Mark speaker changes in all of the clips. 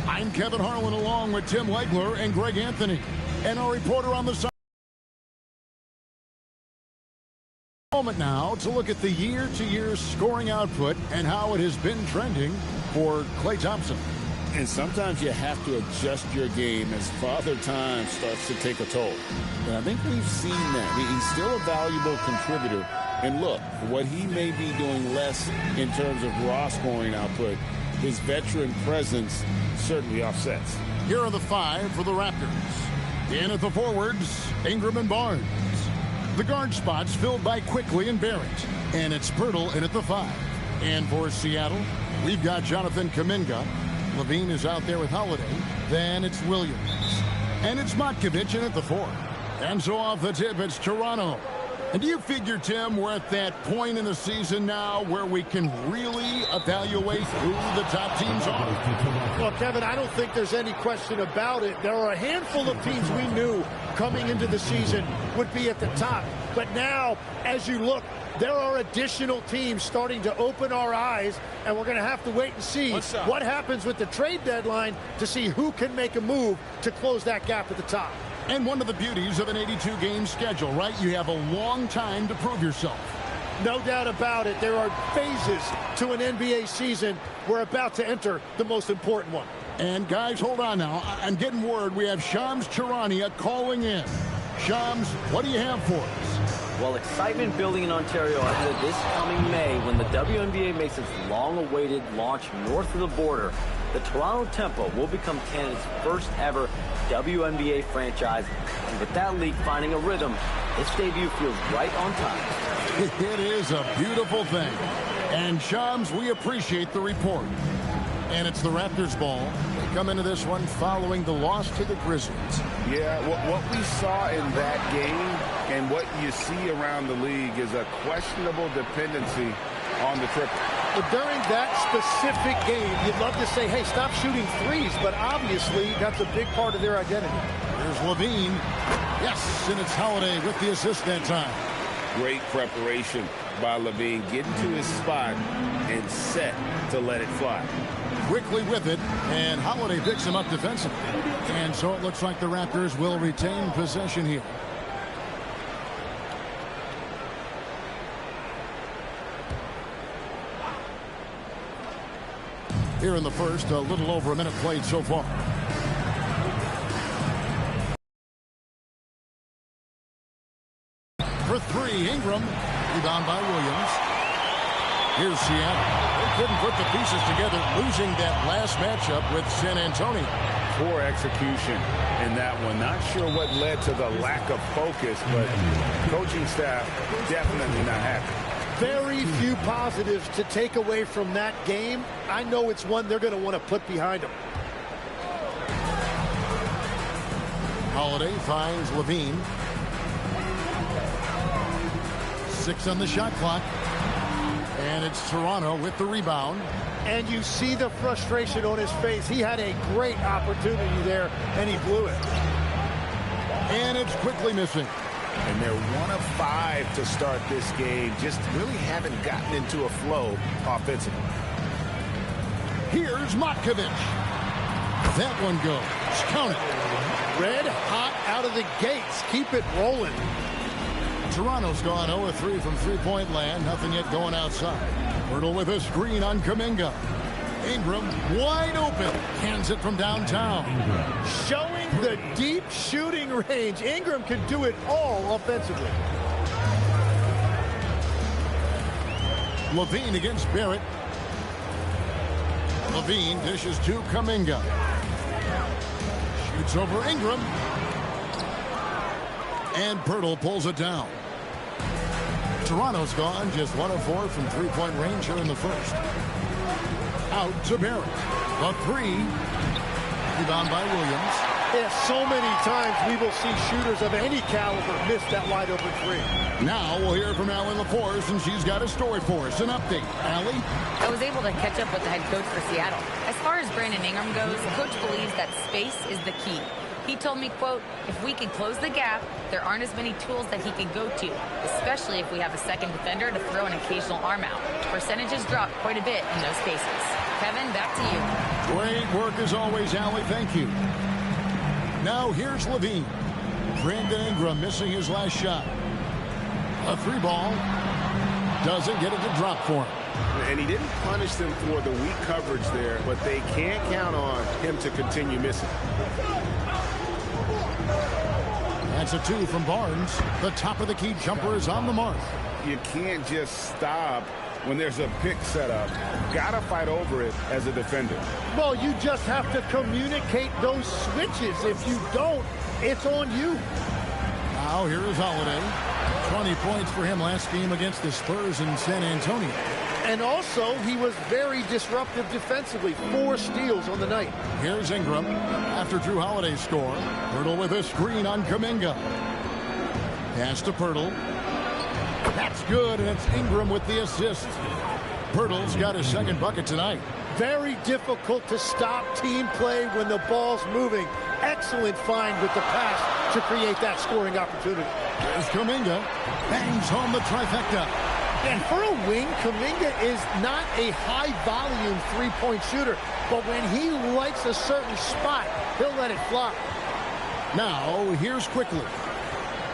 Speaker 1: I'm Kevin Harlan along with Tim Legler and Greg Anthony. And our reporter on the side. Moment now to look at the year-to-year scoring output and how it has been trending for Klay Thompson.
Speaker 2: And sometimes you have to adjust your game as Father Time starts to take a toll. And I think we've seen that. He's still a valuable contributor. And look, what he may be doing less in terms of raw scoring output, his veteran presence certainly offsets.
Speaker 1: Here are the five for the Raptors. In at the forwards, Ingram and Barnes. The guard spots filled by Quickly and Barrett. And it's Pirtle in at the five. And for Seattle, we've got Jonathan Kuminga. Levine is out there with Holiday. Then it's Williams. And it's Matkovic in at the four. And so off the tip, it's Toronto. And do you figure, Tim, we're at that point in the season now where we can really evaluate who the top teams are?
Speaker 3: Well, Kevin, I don't think there's any question about it. There are a handful of teams we knew coming into the season would be at the top. But now, as you look, there are additional teams starting to open our eyes, and we're going to have to wait and see what happens with the trade deadline to see who can make a move to close that gap at the top.
Speaker 1: And one of the beauties of an 82-game schedule, right? You have a long time to prove yourself.
Speaker 3: No doubt about it. There are phases to an NBA season. We're about to enter the most important one.
Speaker 1: And guys, hold on now. I'm getting word we have Shams Charania calling in. Shams, what do you have for us?
Speaker 4: Well, excitement building in Ontario ahead of this coming May when the WNBA makes its long-awaited launch north of the border. The Toronto Tempo will become Canada's first ever WNBA franchise. And with that league finding a rhythm, its debut feels right on time.
Speaker 1: It is a beautiful thing. And Shams, we appreciate the report. And it's the Raptors ball. They come into this one following the loss to the Grizzlies.
Speaker 2: Yeah, what we saw in that game and what you see around the league is a questionable dependency on the triple.
Speaker 3: But during that specific game, you'd love to say, hey, stop shooting threes, but obviously that's a big part of their identity.
Speaker 1: Here's Levine. Yes, and it's Holiday with the assist that time.
Speaker 2: Great preparation by Levine, getting to his spot and set to let it fly.
Speaker 1: Quickly with it, and Holiday picks him up defensively. And so it looks like the Raptors will retain possession here. Here in the first, a little over a minute played so far. For three, Ingram. Rebound by Williams. Here's Seattle. They couldn't put the pieces together, losing that last matchup with San Antonio.
Speaker 2: Poor execution in that one. Not sure what led to the lack of focus, but coaching staff definitely not happy.
Speaker 3: Very few positives to take away from that game. I know it's one they're going to want to put behind them.
Speaker 1: Holiday finds Levine. 6 on the shot clock. And it's Toronto with the rebound.
Speaker 3: And you see the frustration on his face. He had a great opportunity there, and he blew it.
Speaker 1: And it's quickly missing.
Speaker 2: And they're 1 of 5 to start this game. Just really haven't gotten into a flow offensively.
Speaker 1: Here's Matkovic. That one goes. Count it.
Speaker 3: Red hot out of the gates. Keep it rolling.
Speaker 1: Toronto's gone 0-3 from three-point land. Nothing yet going outside. Pirtle with a screen on Kuminga. Ingram wide open. Hands it from downtown.
Speaker 3: Showing the deep shooting range. Ingram can do it all offensively.
Speaker 1: Levine against Barrett. Levine dishes to Kuminga. Shoots over Ingram. And Pirtle pulls it down. Toronto's gone just 1 of 4 from three-point range here in the first. Out to Barrett. The three. Rebound by Williams.
Speaker 3: Yeah, so many times we will see shooters of any caliber miss that wide open three.
Speaker 1: Now we'll hear from Allie LaForce, and she's got a story for us. An update. Allie?
Speaker 5: I was able to catch up with the head coach for Seattle. As far as Brandon Ingram goes, the coach believes that space is the key. He told me, quote, if we can close the gap, there aren't as many tools that he can go to, especially if we have a second defender to throw an occasional arm out. Percentages drop quite a bit in those cases. Kevin, back to you.
Speaker 1: Great work as always, Allie. Thank you. Now here's Levine. Brandon Ingram missing his last shot. A 3-ball. Doesn't get it to drop for him.
Speaker 6: And he didn't punish them for the weak coverage there, but they can't count on him to continue missing.
Speaker 1: That's a 2 from Barnes. The top of the key jumper is on the mark.
Speaker 6: You can't just stop when there's a pick set up. Gotta fight over it as a defender.
Speaker 3: Well, you just have to communicate those switches. If you don't, it's on you.
Speaker 1: Now here is Holiday. 20 points for him last game against the Spurs in San Antonio.
Speaker 3: And also, he was very disruptive defensively. 4 steals on the night.
Speaker 1: Here's Ingram after Drew Holiday's score. Pirtle with a screen on Kuminga. Pass to Pirtle. That's good, and it's Ingram with the assist. Pirtle's got his second bucket tonight.
Speaker 3: Very difficult to stop team play when the ball's moving. Excellent find with the pass to create that scoring opportunity.
Speaker 1: There's Kuminga. Bangs home the trifecta.
Speaker 3: And for a wing, Kuminga is not a high-volume three-point shooter. But when he likes a certain spot, he'll let it fly.
Speaker 1: Now, here's Quickly.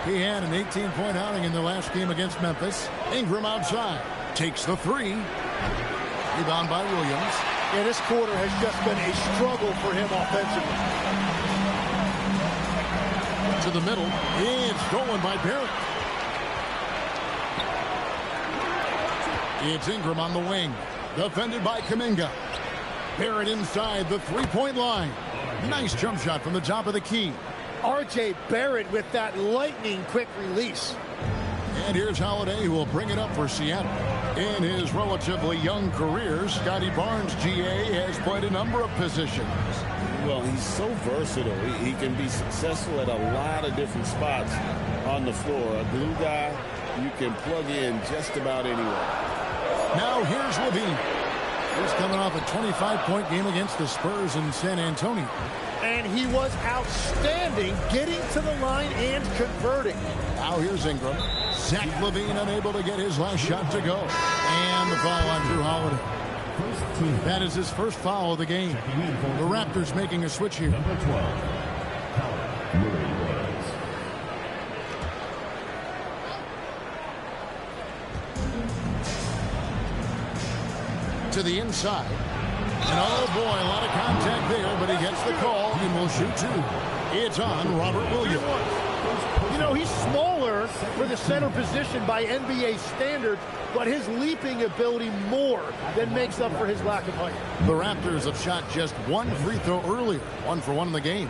Speaker 1: He had an 18-point outing in the last game against Memphis. Ingram outside. Takes the 3. Rebound by Williams.
Speaker 3: Yeah, this quarter has just been a struggle for him offensively.
Speaker 1: To the middle. It's stolen by Barrett. It's Ingram on the wing. Defended by Kuminga. Barrett inside the three-point line. Nice jump shot from the top of the key.
Speaker 3: R.J. Barrett with that lightning-quick release.
Speaker 1: And here's Holiday, who will bring it up for Seattle. In his relatively young career, Scotty Barnes, GA, has played a number of positions.
Speaker 2: Well, he's so versatile. He can be successful at a lot of different spots on the floor. A glue guy, you can plug in just about anywhere.
Speaker 1: Now here's Levine. He's coming off a 25-point game against the Spurs in San Antonio.
Speaker 3: And he was outstanding getting to the line and converting.
Speaker 1: Now here's Ingram. Zach LaVine unable to get his last shot to go. And the foul on Drew Holiday. That is his first foul of the game. The Raptors making a switch here.
Speaker 7: Number 12.
Speaker 1: To the inside. And oh boy, a lot of contact there, but he gets the call and will shoot 2. It's on Robert Williams.
Speaker 3: You know, he's smaller for the center position by NBA standards, but his leaping ability more than makes up for his lack of height.
Speaker 1: The Raptors have shot just 1 free throw earlier, 1 for 1 in the game.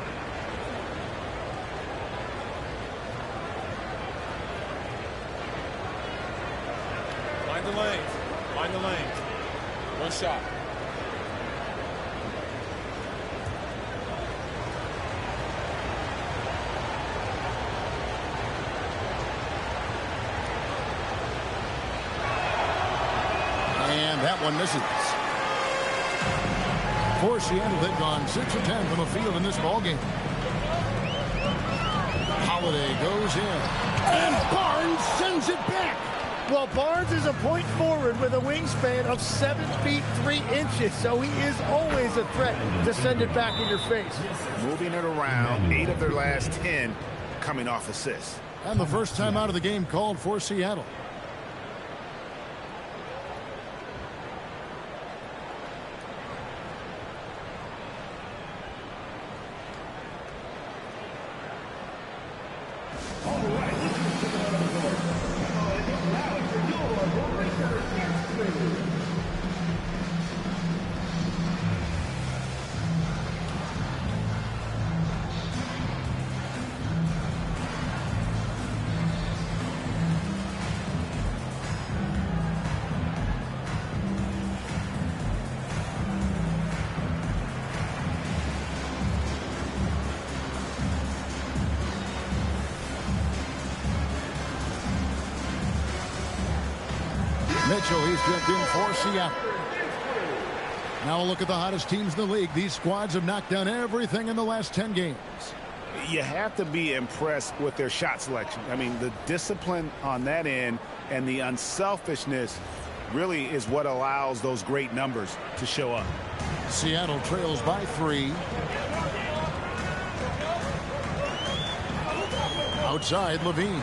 Speaker 8: Find the lanes. Find the lanes. 1 shot.
Speaker 1: And that one misses. For Seattle, they've gone 6 of 10 from the field in this ballgame. Holiday goes in. And Barnes sends it back.
Speaker 3: Well, Barnes is a point forward with a wingspan of 7 feet 3 inches, so he is always a threat to send it back in your face.
Speaker 6: Moving it around, 8 of their last 10 coming off assists.
Speaker 1: And the first time out of the game called for Seattle. Mitchell, he's jumped in for Seattle. Now a look at the hottest teams in the league. These squads have knocked down everything in the last 10 games.
Speaker 6: You have to be impressed with their shot selection. I mean, the discipline on that end and the unselfishness really is what allows those great numbers to show up.
Speaker 1: Seattle trails by 3. Outside, Levine.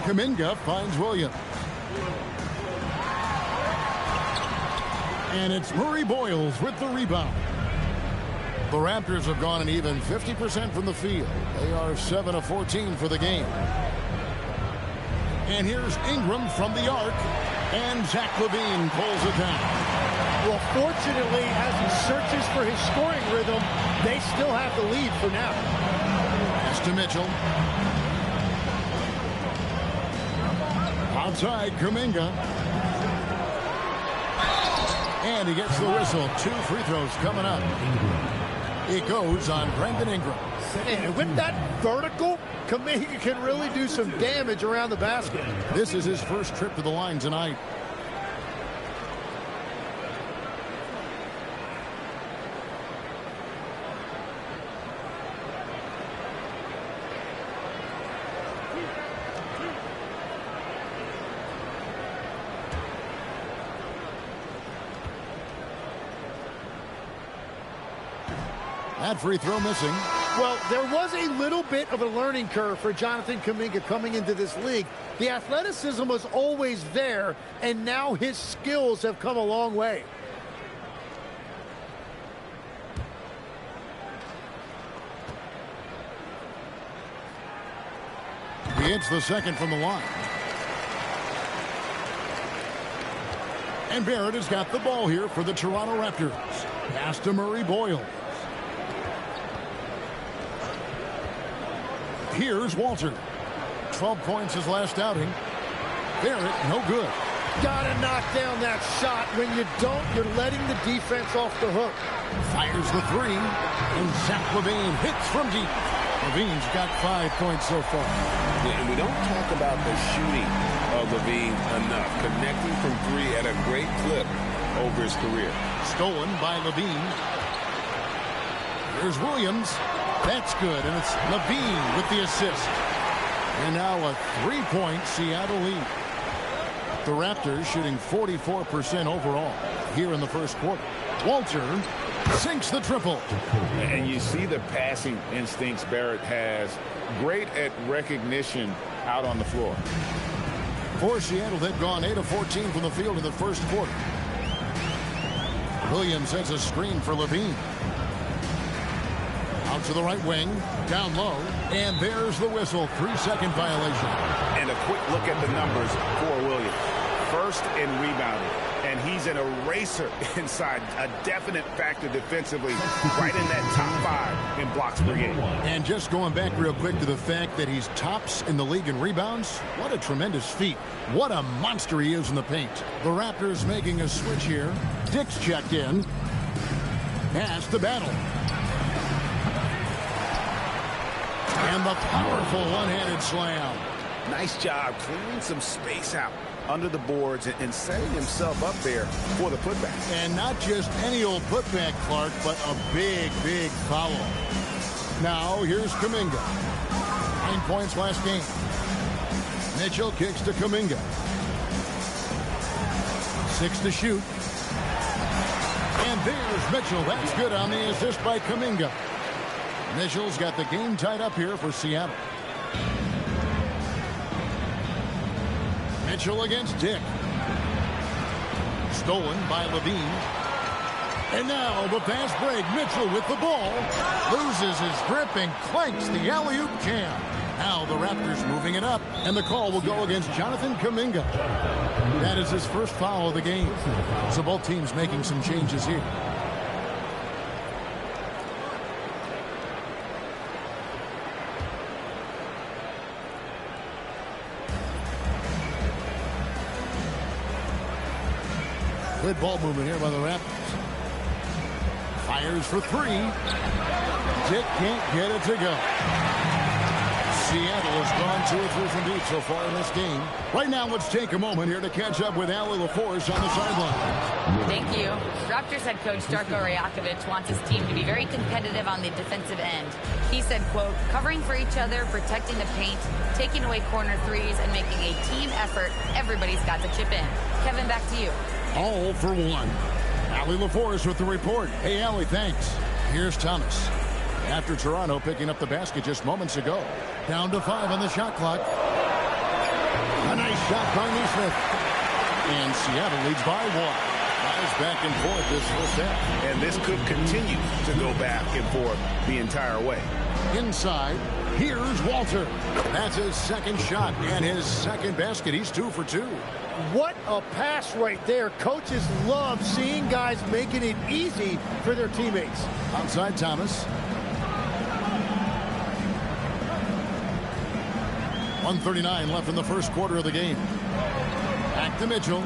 Speaker 1: Kuminga finds Williams. And it's Murray Boyles with the rebound. The Raptors have gone an even 50% from the field. They are 7 of 14 for the game. And here's Ingram from the arc. And Zach LaVine pulls it down.
Speaker 3: Well, fortunately, as he searches for his scoring rhythm, they still have the lead for now.
Speaker 1: Pass to Mitchell. Outside, Kuminga. And he gets the whistle. 2 free throws coming up. It goes on Brandon Ingram.
Speaker 3: And with that vertical, Kuminga can really do some damage around the basket.
Speaker 1: This is his first trip to the line tonight. That free throw missing.
Speaker 3: Well, there was a little bit of a learning curve for Jonathan Kuminga coming into this league. The athleticism was always there, and now his skills have come a long way.
Speaker 1: He hits the second from the line. And Barrett has got the ball here for the Toronto Raptors. Pass to Murray Boyles. Here's Walter. 12 points his last outing. Barrett, no good.
Speaker 3: Gotta knock down that shot. When you don't, you're letting the defense off the hook.
Speaker 1: Fires the 3. And Zach LaVine hits from deep. LaVine's got 5 points so far.
Speaker 7: And we don't talk about the shooting of LaVine enough. Connecting from 3 at a great clip over his career.
Speaker 1: Stolen by LaVine. Here's Williams. That's good, and it's LaVine with the assist. And now a 3-point Seattle lead. The Raptors shooting 44% overall here in the first quarter. Walter sinks the triple.
Speaker 6: And you see the passing instincts Barrett has. Great at recognition out on the floor.
Speaker 1: For Seattle, they've gone 8 of 14 from the field in the first quarter. Williams sets a screen for LaVine. Out to the right wing, down low, and there's the whistle. 3-second violation.
Speaker 6: And a quick look at the numbers for Williams. First in rebounding, and he's an eraser inside, a definite factor defensively, right in that top 5 in blocks per game.
Speaker 1: And just going back real quick to the fact that he's tops in the league in rebounds, what a tremendous feat. What a monster he is in the paint. The Raptors making a switch here. Dick's checked in. Pass to Battle. And the powerful one-handed slam.
Speaker 6: Nice job clearing some space out under the boards and setting himself up there for the putback.
Speaker 1: And not just any old putback, Clark, but a big, big foul. Now, here's Kuminga. 9 points last game. Mitchell kicks to Kuminga. 6 to shoot. And there's Mitchell. That's good on the assist by Kuminga. Mitchell's got the game tied up here for Seattle. Mitchell against Dick. Stolen by LaVine. And now the fast break. Mitchell with the ball. Loses his grip and clanks the alley-oop jam. Now the Raptors moving it up. And the call will go against Jonathan Kuminga. That is his first foul of the game. So both teams making some changes here. Good ball movement here by the Raptors. Fires for 3. Dick can't get it to go. Seattle has gone 2 or 3 from deep so far in this game. Right now, let's take a moment here to catch up with Allie LaForce on the sideline.
Speaker 5: Thank you. Raptors head coach Darko Rajakovic wants his team to be very competitive on the defensive end. He said, quote, covering for each other, protecting the paint, taking away corner threes, and making a team effort. Everybody's got to chip in. Kevin, back to you.
Speaker 1: All for one. Allie LaForce with the report. Hey, Allie, thanks. Here's Thomas. After Toronto picking up the basket just moments ago. Down to 5 on the shot clock. A nice shot by Neesmith. And Seattle leads by 1. Guys back and forth this first half.
Speaker 6: And this could continue to go back and forth the entire way.
Speaker 1: Inside, here's Walter. That's his second shot and his second basket. He's 2 for 2.
Speaker 3: What a pass right there. Coaches love seeing guys making it easy for their teammates.
Speaker 1: Outside Thomas. 1:39 left in the first quarter of the game. Back to Mitchell.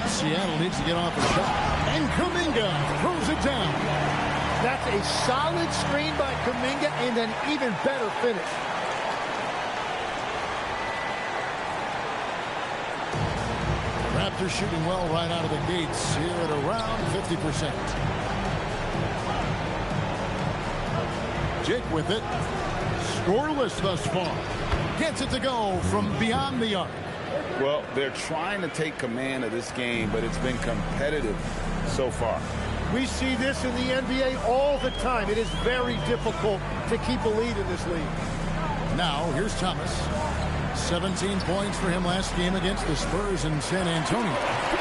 Speaker 1: Seattle needs to get off a shot. And Kuminga throws it down.
Speaker 3: That's a solid screen by Kuminga and an even better finish.
Speaker 1: Raptors shooting well right out of the gates here at around 50%. Jake with it. Scoreless thus far. Gets it to go from beyond the arc.
Speaker 2: Well, they're trying to take command of this game, but it's been competitive so far.
Speaker 3: We see this in the NBA all the time. It is very difficult to keep a lead in this league.
Speaker 1: Now, here's Thomas. 17 points for him last game against the Spurs in San Antonio.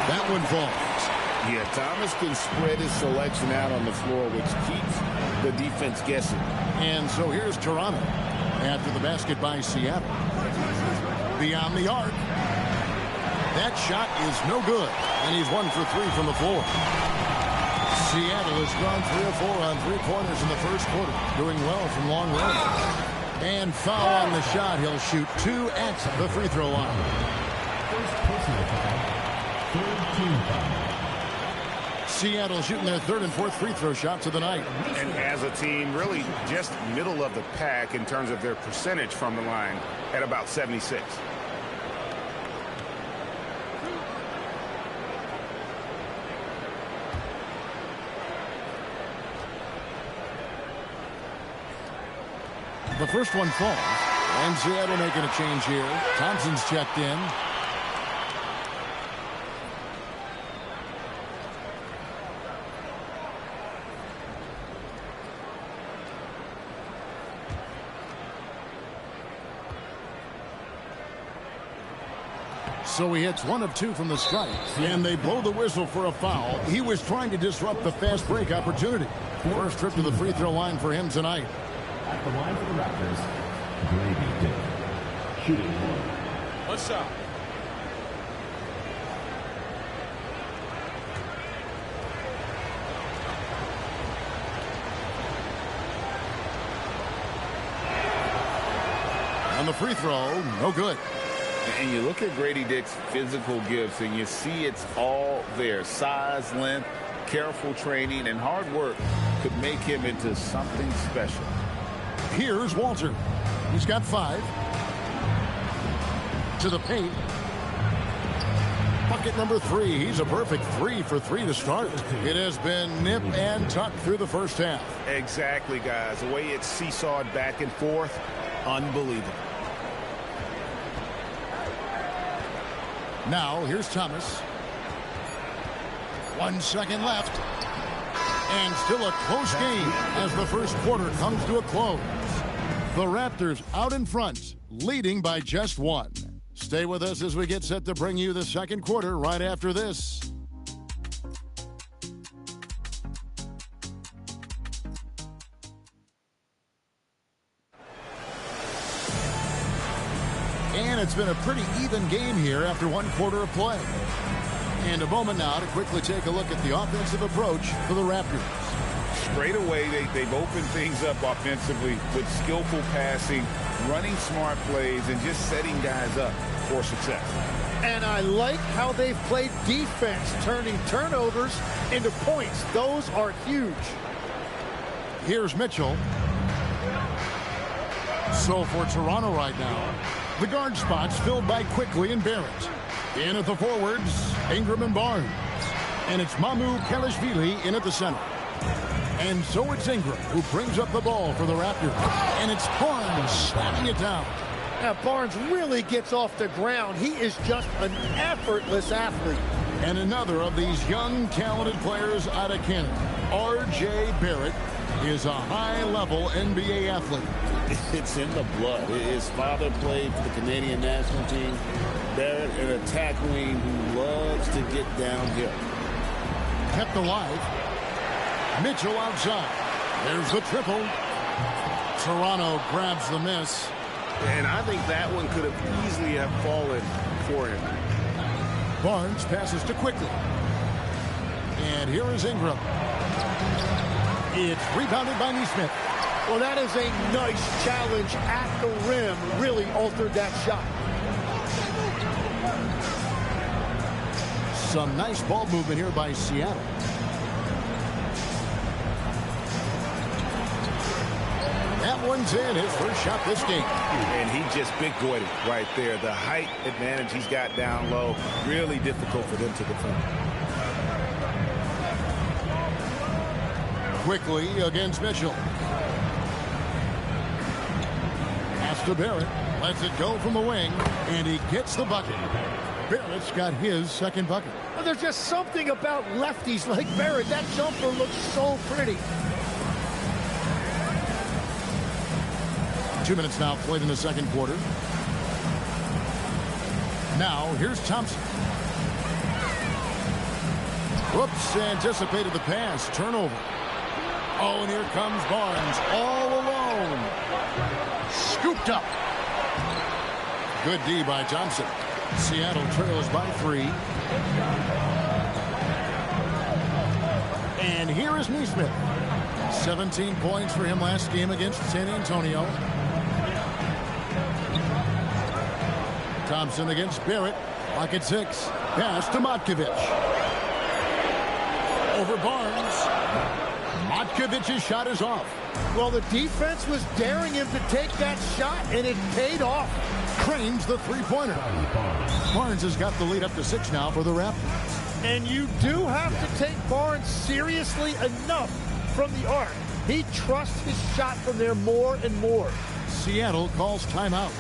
Speaker 1: That one falls.
Speaker 2: Yeah, Thomas can spread his selection out on the floor, which keeps the defense guessing.
Speaker 1: And so here's Toronto after the basket by Seattle. Beyond the arc. That shot is no good, and he's 1 for 3 from the floor. Seattle has gone 3 of 4 on 3 corners in the first quarter, doing well from long range. And foul on the shot. He'll shoot 2 at the free throw line.
Speaker 9: First personal foul. Third team foul.
Speaker 1: Seattle shooting their 3rd and 4th free throw shots of the night.
Speaker 6: And as a team, really just middle of the pack in terms of their percentage from the line at about 76.
Speaker 1: The first one falls. And Seattle making a change here. Thompson's checked in. So he hits 1 of 2 from the strike. And they blow the whistle for a foul. He was trying to disrupt the fast break opportunity. First trip to the free throw line for him tonight.
Speaker 9: At the line for the Raptors, Grady Dick. Shooting 1.
Speaker 8: One shot.
Speaker 1: On the free throw, no good.
Speaker 2: And you look at Grady Dick's physical gifts, and you see it's all there. Size, length, careful training, and hard work could make him into something special.
Speaker 1: Here's Walter. He's got 5. To the paint. Bucket number 3. He's a perfect 3 for 3 to start. It has been nip and tuck through the first half.
Speaker 6: Exactly, guys. The way it's seesawed back and forth, unbelievable.
Speaker 1: Now, here's Thomas. 1 second left. And still a close game as the first quarter comes to a close. The Raptors out in front, leading by just 1. Stay with us as we get set to bring you the second quarter right after this. And it's been a pretty even game here after 1 quarter of play. And a moment now to quickly take a look at the offensive approach for the Raptors.
Speaker 6: Straight away, they've opened things up offensively with skillful passing, running smart plays, and just setting guys up for success.
Speaker 3: And I like how they've played defense, turning turnovers into points. Those are huge.
Speaker 1: Here's Mitchell. So for Toronto right now, the guard spots filled by Quickly and Barrett. In at the forwards, Ingram and Barnes. And it's Mamu Kelishvili in at the center. And so it's Ingram who brings up the ball for the Raptors. And it's Barnes slapping it down.
Speaker 3: Now, Barnes really gets off the ground. He is just an effortless athlete.
Speaker 1: And another of these young, talented players out of Canada, R.J. Barrett, is a high-level NBA athlete.
Speaker 2: It's in the blood. His father played for the Canadian national team. Barrett, an attack wing who loves to get downhill.
Speaker 1: Kept alive. Mitchell outside. There's the triple. Toronto grabs the miss.
Speaker 6: And I think that one could have easily have fallen for him.
Speaker 1: Barnes passes to Quickly. And here is Ingram. It's rebounded by Neesmith.
Speaker 3: Well, that is a nice challenge at the rim. Really altered that shot.
Speaker 1: Some nice ball movement here by Seattle. That one's in, his first shot this game.
Speaker 6: And he just big-boyed it right there. The height advantage he's got down low, really difficult for them to defend.
Speaker 1: Quickly against Mitchell. Pass to Barrett. Lets it go from the wing, and he gets the bucket. Barrett's got his second bucket.
Speaker 3: Well, there's just something about lefties like Barrett. That jumper looks so pretty.
Speaker 1: 2 minutes now played in the second quarter. Now, here's Thompson. Whoops, anticipated the pass. Turnover. Oh, and here comes Barnes all alone. Scooped up. Good D by Thompson. Seattle trails by 3. And here is Neesmith. 17 points for him last game against San Antonio. Thompson against Barrett. Lock at 6. Pass to Matkovic. Over Barnes. Matkovic's shot is off.
Speaker 3: Well, the defense was daring him to take that shot, and it paid off.
Speaker 1: Cranes the three-pointer. Barnes has got the lead up to 6 now for the Raptors.
Speaker 3: And you do have to take Barnes seriously enough from the arc. He trusts his shot from there more and more.
Speaker 1: Seattle calls timeout.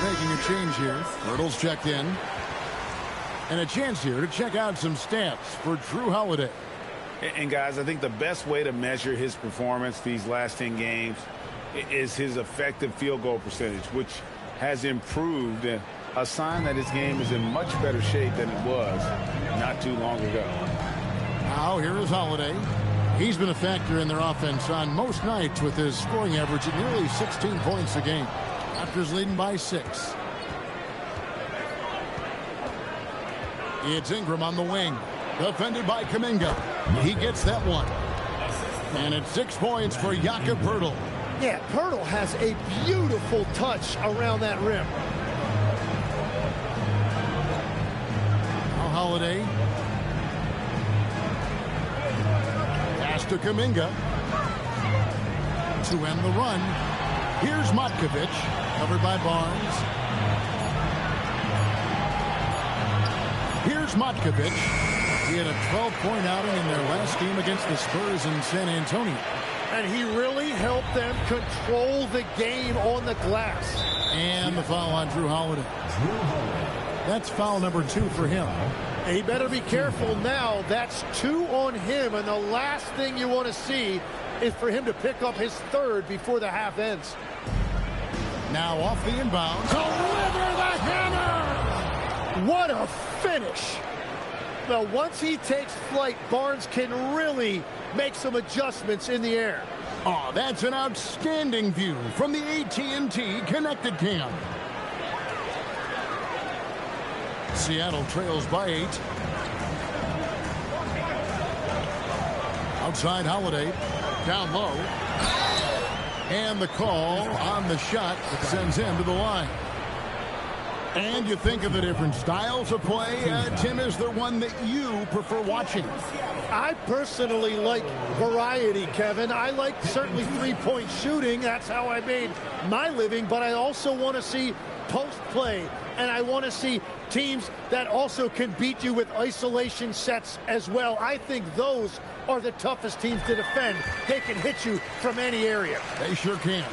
Speaker 1: Making a change here. Hurdle's checked in. And a chance here to check out some stats for Drew Holiday.
Speaker 6: And guys, I think the best way to measure his performance these last 10 games is his effective field goal percentage, which has improved. A sign that his game is in much better shape than it was not too long ago.
Speaker 1: Now here is Holiday. He's been a factor in their offense on most nights with his scoring average at nearly 16 points a game. Raptors leading by 6. It's Ingram on the wing. Defended by Kuminga. He gets that one. And it's 6 points for Jakob Poeltl.
Speaker 3: Yeah, Poeltl has a beautiful touch around that rim.
Speaker 1: Now Holiday. Pass to Kuminga. To end the run. Here's Matkovic. Covered by Barnes. Here's Matkovic. He had a 12-point outing in their last game against the Spurs in San Antonio.
Speaker 3: And he really helped them control the game on the glass.
Speaker 1: And the foul on Drew Holiday. That's foul number 2 for him.
Speaker 3: And he better be careful now. That's 2 on him. And the last thing you want to see is for him to pick up his 3rd before the half ends.
Speaker 1: Now off the inbound. Deliver the hammer!
Speaker 3: What a finish. Now, once he takes flight, Barnes can really make some adjustments in the air.
Speaker 1: Oh, that's an outstanding view from the AT&T Connected Cam. Seattle trails by 8. Outside Holiday. Down low. And the call on the shot that sends him to the line. And you think of the different styles of play. Tim, is there one that you prefer watching?
Speaker 3: I personally like variety, Kevin. I like certainly three-point shooting. That's how I made my living. But I also want to see post play. And I want to see teams that also can beat you with isolation sets as well. I think those are the toughest teams to defend. They can hit you from any area.
Speaker 1: They sure can.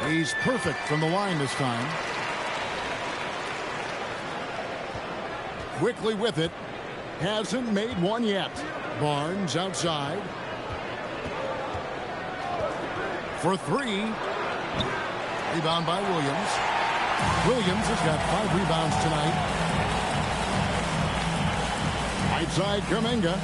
Speaker 1: He's perfect from the line this time. Quickly with it. Hasn't made one yet. Barnes outside. For 3. Rebound by Williams. Williams has got 5 rebounds tonight. Right side, Kuminga.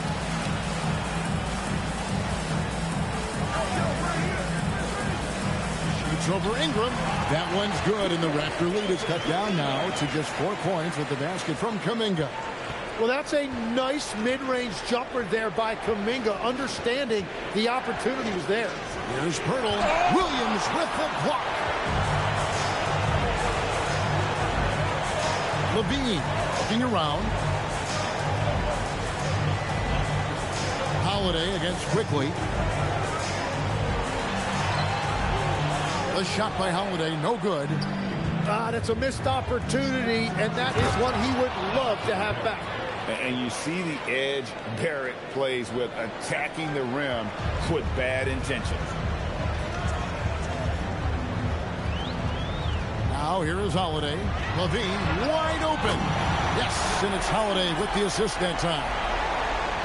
Speaker 1: Over Ingram. That one's good, and the Raptor lead is cut down now to just 4 points with the basket from Kuminga.
Speaker 3: Well, that's a nice mid-range jumper there by Kuminga, understanding the opportunity was there.
Speaker 1: Here's Pirtle. Williams with the block. Levine looking around. Holiday against Quickly. The shot by Holiday, no good.
Speaker 3: That's a missed opportunity, and that is what he would love to have back.
Speaker 6: And you see the edge Barrett plays with, attacking the rim with bad intentions.
Speaker 1: Now here is Holiday. Levine wide open. Yes, and it's Holiday with the assist that time.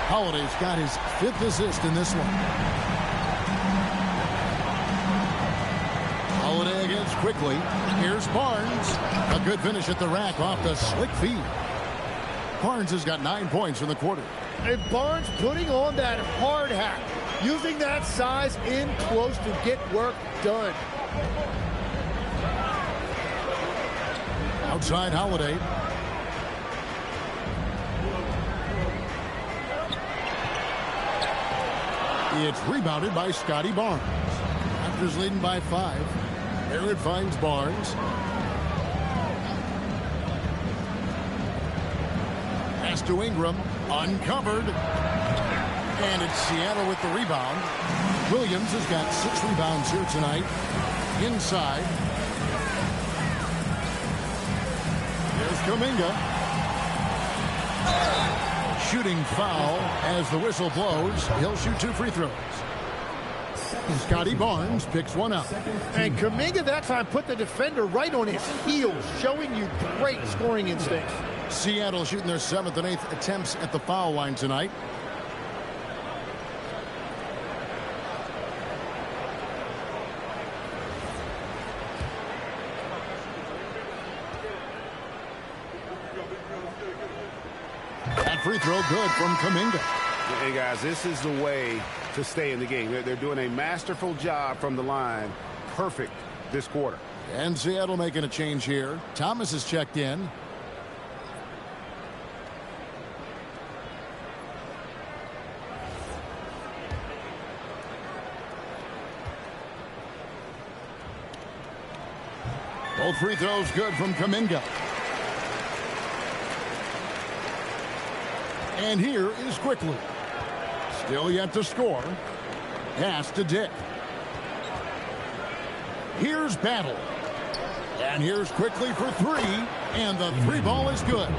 Speaker 1: Holiday's got his 5th assist in this one. Holiday against Quickly. Here's Barnes. A good finish at the rack off the slick feed. Barnes has got 9 points in the quarter.
Speaker 3: And Barnes putting on that hard hat, using that size in close to get work done.
Speaker 1: Outside Holiday. It's rebounded by Scotty Barnes. Raptors leading by 5. Barrett finds Barnes. Pass to Ingram. Uncovered. And it's Seattle with the rebound. Williams has got 6 rebounds here tonight. Inside. There's Kuminga. Shooting foul as the whistle blows. He'll shoot 2 free throws. Scotty Barnes picks one up.
Speaker 3: And Kuminga that time put the defender right on his heels, showing you great scoring instincts.
Speaker 1: Seattle shooting their 7th and 8th attempts at the foul line tonight. That free throw good from Kuminga.
Speaker 6: Hey, guys, this is the way to stay in the game. They're doing a masterful job from the line. Perfect this quarter.
Speaker 1: And Seattle making a change here. Thomas is checked in. Both free throws good from Kuminga. And here is Quickly. Still yet to score. Pass to Dick. Here's Battle. And here's Quickly for 3. And the 3 ball is good.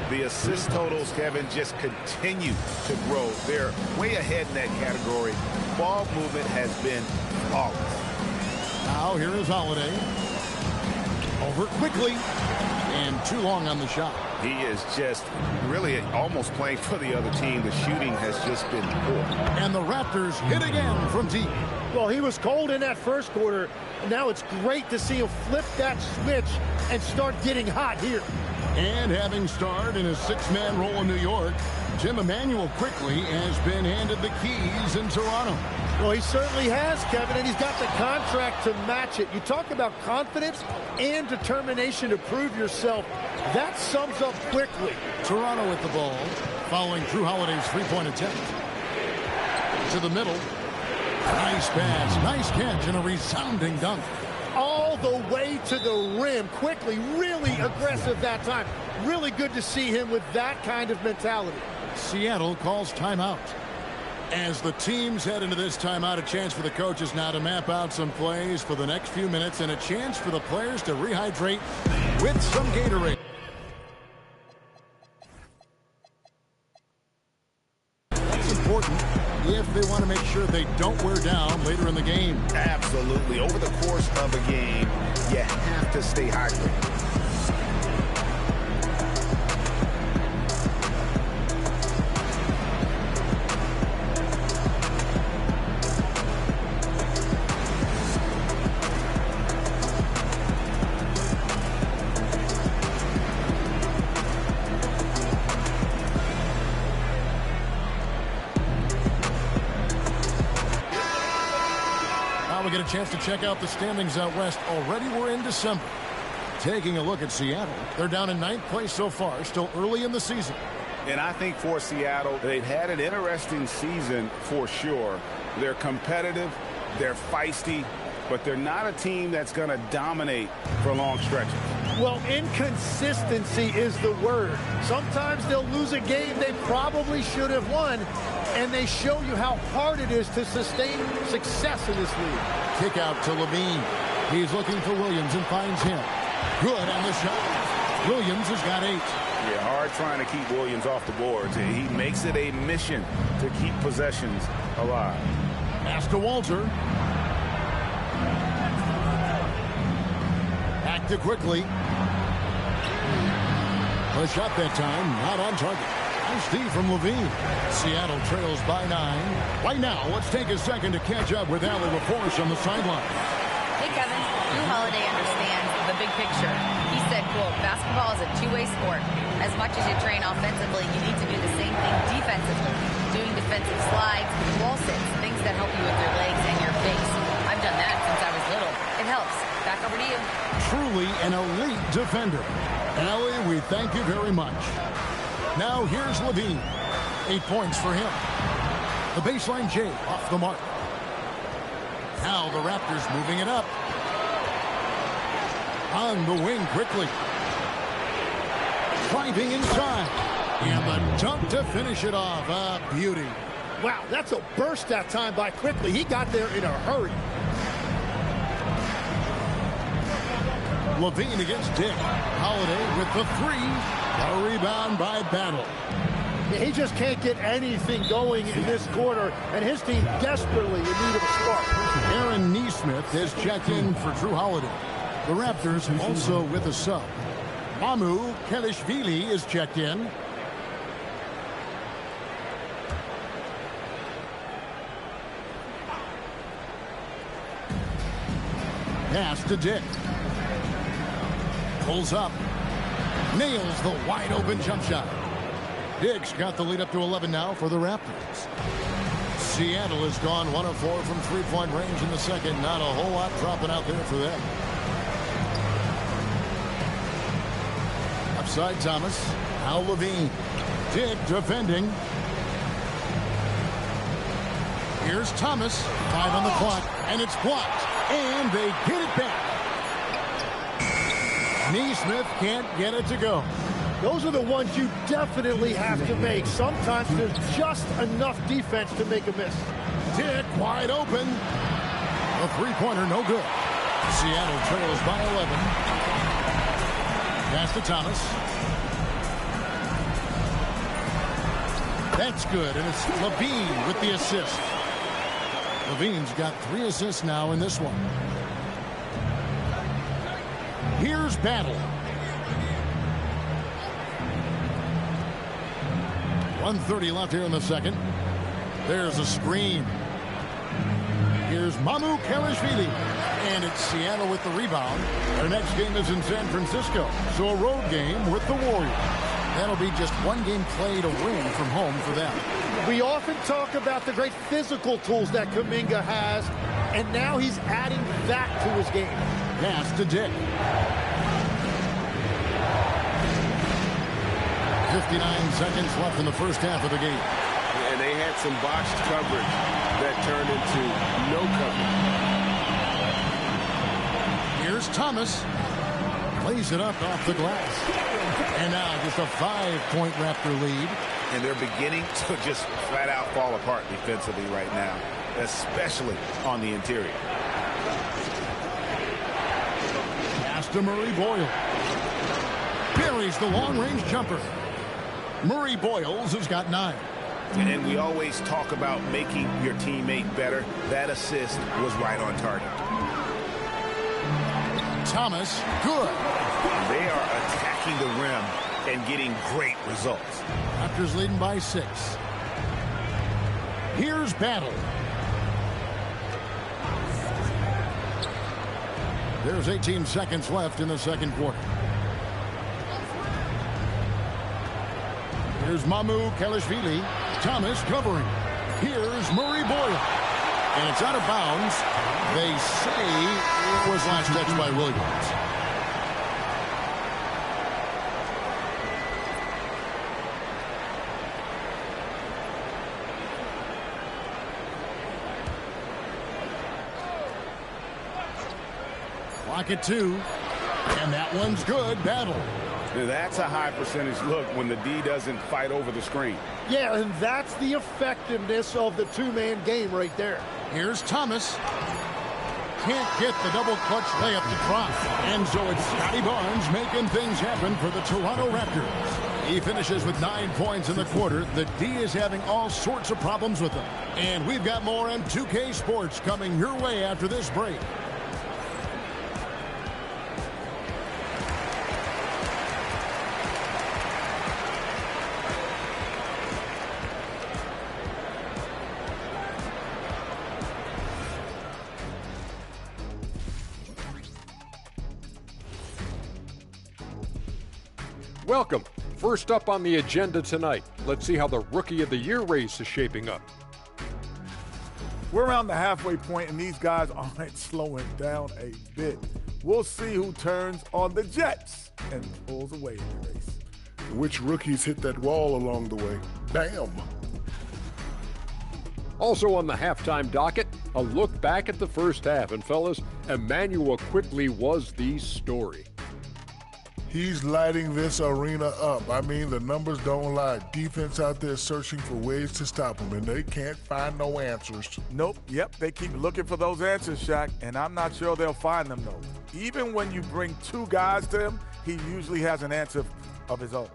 Speaker 6: The assist totals, Kevin, just continue to grow. They're way ahead in that category. Ball movement has been flawless.
Speaker 1: Now here is Holiday. Over Quickly. And too long on the shot.
Speaker 6: He is just really almost playing for the other team. The shooting has just been poor.
Speaker 1: And the Raptors hit again from deep.
Speaker 3: Well, he was cold in that first quarter. And now it's great to see him flip that switch and start getting hot here.
Speaker 1: And having starred in a six-man role in New York, Tim Emanuel quickly has been handed the keys in Toronto.
Speaker 3: Well, he certainly has, Kevin, and he's got the contract to match it. You talk about confidence and determination to prove yourself. That sums up quickly.
Speaker 1: Toronto with the ball, following Drew Holiday's three-point attempt. To the middle. Nice pass, nice catch, and a resounding dunk.
Speaker 3: All the way to the rim quickly, really aggressive that time. Really good to see him with that kind of mentality.
Speaker 1: Seattle calls timeout. As the teams head into this timeout, a chance for the coaches now to map out some plays for the next few minutes and a chance for the players to rehydrate with some Gatorade. That's important if they want to make sure they don't wear down later in the game.
Speaker 6: Absolutely. Over the course of a game, you have to stay hydrated.
Speaker 1: We get a chance to check out the standings out west. Already we're in December. Taking a look at Seattle. They're down in 9th place so far, still early in the season.
Speaker 6: And I think for Seattle, they've had an interesting season for sure. They're competitive, they're feisty, but they're not a team that's going to dominate for long stretches.
Speaker 3: Well, inconsistency is the word. Sometimes they'll lose a game they probably should have won, and they show you how hard it is to sustain success in this league.
Speaker 1: Kick out to Levine. He's looking for Williams and finds him. Good on the shot. Williams has got 8.
Speaker 6: Yeah, hard trying to keep Williams off the boards. He makes it a mission to keep possessions alive.
Speaker 1: Pass to Walter. Back to quickly. A shot that time, not on target. Nice D from Levine. Seattle trails by 9. Right now, let's take a second to catch up with Allie LaForce on the sideline.
Speaker 5: Hey, Kevin. Drew Holiday understands the big picture. He said, quote, basketball is a two-way sport. As much as you train offensively, you need to do the same thing defensively. Doing defensive slides, wall sits, things that help you with your legs and your face. I've done that since I was little. It helps. Back over to you.
Speaker 1: Truly an elite defender. Allie, we thank you very much. Now here's Levine. 8 points for him. The baseline J off the mark. Now the Raptors moving it up. On the wing quickly. Driving inside. And the dunk to finish it off. A beauty.
Speaker 3: Wow, that's a burst that time by Quickly. He got there in a hurry.
Speaker 1: Levine against Dick. Holiday with the 3. A rebound by Battle.
Speaker 3: He just can't get anything going in this quarter, and his team desperately in need of a spark.
Speaker 1: Aaron Nesmith has checked in for Drew Holiday. The Raptors also with a sub. Mamu Kelishvili is checked in. Pass to Dick. Pulls up. Nails the wide open jump shot. Dick's got the lead up to 11 now for the Raptors. Seattle has gone 1 of 4 from three-point range in the second. Not a whole lot dropping out there for them. Upside Thomas. Now Levine. Dick defending. Here's Thomas. 5 on the clock. And it's blocked. And they get it back. Nesmith can't get it to go.
Speaker 3: Those are the ones you definitely have to make. Sometimes there's just enough defense to make a miss.
Speaker 1: Dick wide open. A three-pointer, no good. Seattle trails by 11. Pass to Thomas. That's good, and it's Levine with the assist. Levine's got 3 assists now in this one. Here's Battle. 1:30 left here in the second. There's a screen. Here's Mamu Kelishvili. And it's Seattle with the rebound. Their next game is in San Francisco. So a road game with the Warriors. That'll be just one game played away from home for them.
Speaker 3: We often talk about the great physical tools that Kuminga has, and now he's adding that to his game.
Speaker 1: Pass to Dick. 59 seconds left in the first half of the game.
Speaker 7: And they had some botched coverage that turned into no coverage.
Speaker 1: Here's Thomas. Plays it up off the glass. And now just a 5-point Raptor lead.
Speaker 6: And they're beginning to just flat out fall apart defensively right now, especially on the interior.
Speaker 1: Pass to Murray Boyle. Buries the long-range jumper. Murray Boyles has got 9.
Speaker 6: And we always talk about making your teammate better. That assist was right on target.
Speaker 1: Thomas, good.
Speaker 6: They are attacking the rim and getting great results.
Speaker 1: Raptors leading by 6. Here's Battle. There's 18 seconds left in the second quarter. Here's Mamu Kelishvili. Thomas covering. Here's Murray Boyle. And it's out of bounds. They say it was last touched by Williams. Clock at 2. And that one's good. Battle.
Speaker 6: That's a high percentage look when the D doesn't fight over the screen.
Speaker 3: Yeah, and that's the effectiveness of the two-man game right there.
Speaker 1: Here's Thomas. Can't get the double clutch layup to drop. And so it's Scotty Barnes making things happen for the Toronto Raptors. He finishes with 9 points in the quarter. The D is having all sorts of problems with them. And we've got more M2K Sports coming your way after this break.
Speaker 10: Welcome. First up on the agenda tonight, let's see how the Rookie of the Year race is shaping up.
Speaker 11: We're around the halfway point, and these guys aren't slowing down a bit. We'll see who turns on the Jets and pulls away in the race.
Speaker 12: Which rookies hit that wall along the way? Bam!
Speaker 10: Also on the halftime docket, a look back at the first half. And fellas, Emmanuel Quickley was the story.
Speaker 12: He's lighting this arena up. I mean, the numbers don't lie. Defense out there searching for ways to stop him, and they can't find no answers.
Speaker 11: Nope, yep, they keep looking for those answers, Shaq, and I'm not sure they'll find them, though. Even when you bring two guys to him, he usually has an answer of his own.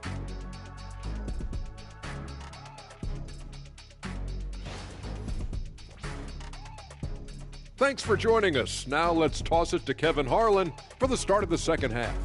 Speaker 10: Thanks for joining us. Now let's toss it to Kevin Harlan for the start of the second half.